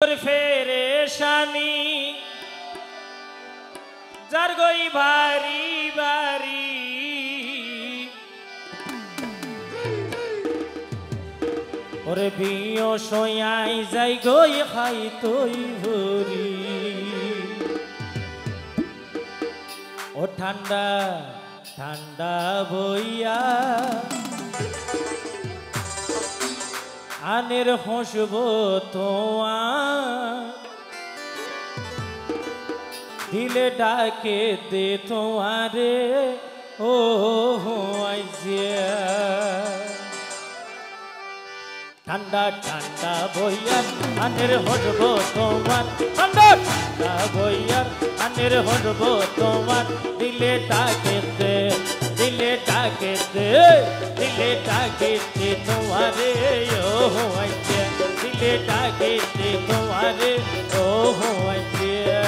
তোর ফেরেশানি যার গই ভারি ভারি ওরে বিয় সয়াই যাই গই খাই তুই ভরি ও ঠান্ডা ঠান্ডা বইয়া আনের হসব তোমার দিলে ডাকে দে তোমারে ও আইজিয়া ঠান্ডা ঠান্ডা বইয়ার আনের হসব তোমার ঠান্ডা ঠান্ডা বইয়ার আনের হসব তোমার দিলে ডাকে দে দিলে ডাকে দে দিলে ডাকে দে তোমারে ও আইজিয়া দিলে ডাকে দে তোমারে ও আইজিয়া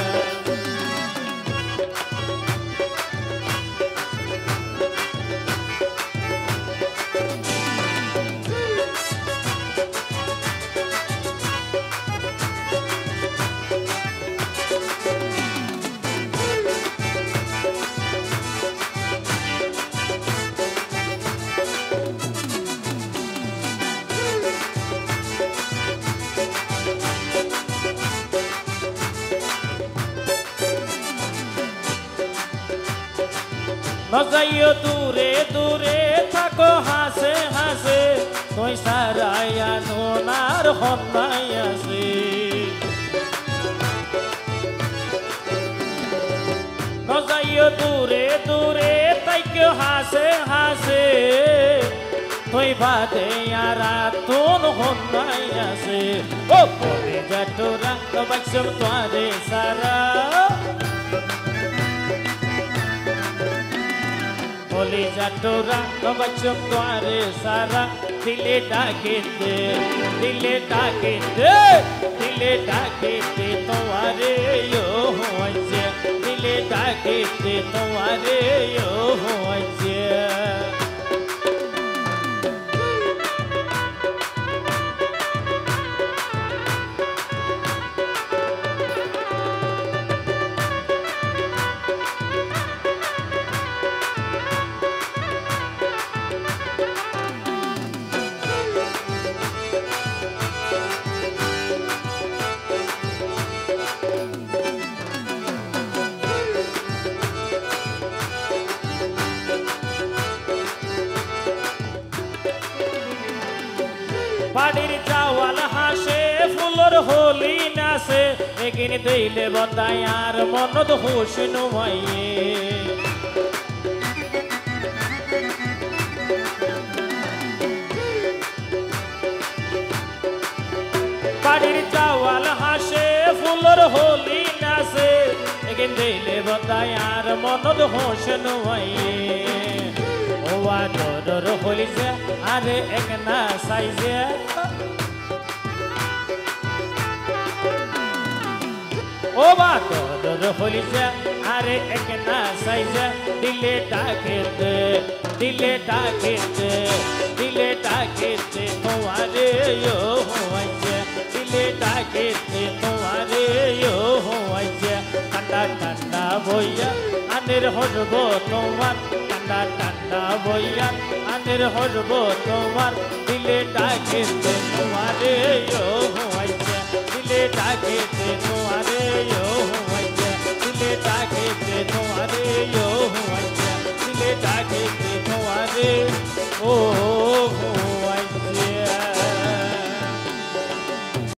নজাইও দূরে দূরে থাকো হাসে হাসে তুই সারাইয়া নোনার হন্নাই আসে নজাইও দূরে দূরে তাইকে হাসে হাসে তুই বাদে আরা তোন হন্নাই আসে ও পরে যাটোরা তবাইসব তোয়ারে সারা বলি যাটোরা তবাইসব তোয়ারে সারা দিলে ডাকে দে দিলে ডাকে দে দিলে ডাকে দে তোমারে ও আইছে দিলে ডাকে দে তোমারে ও আইছে বাড়ির চাওয়াল হাসে ফুলর হোলি নাচে এগিন দিলে বদায় আর মনদ হুশ নুমাইয়ে বাড়ির চাওয়াল হাসে ফুলর হোলি নাচে এগিন দিলে বদায় আর মনদ হুশ নুমাইয়ে ওয়া ডর হলিছে আরে এক না সাইজে ও বা ডর হলিছে আরে এক না সাইজে দিলে ডাকে দে দিলে ডাকে দে দিলে ডাকে দে তোমারে ও আইছে দিলে ডাকে দে তোমারে ও আইছে ঠান্ডা ঠান্ডা বইয়া আনের হসব তোমার ঠান্ডা ঠান্ডা বইয়া আনের হসব তোমার দিলে ডাকে দে তোমারে ও আইছে দিলে ডাকে দে তোমারে ও আইছে দিলে ডাকে দে তোমারে ও আইছে দিলে ডাকে দে তোমারে ও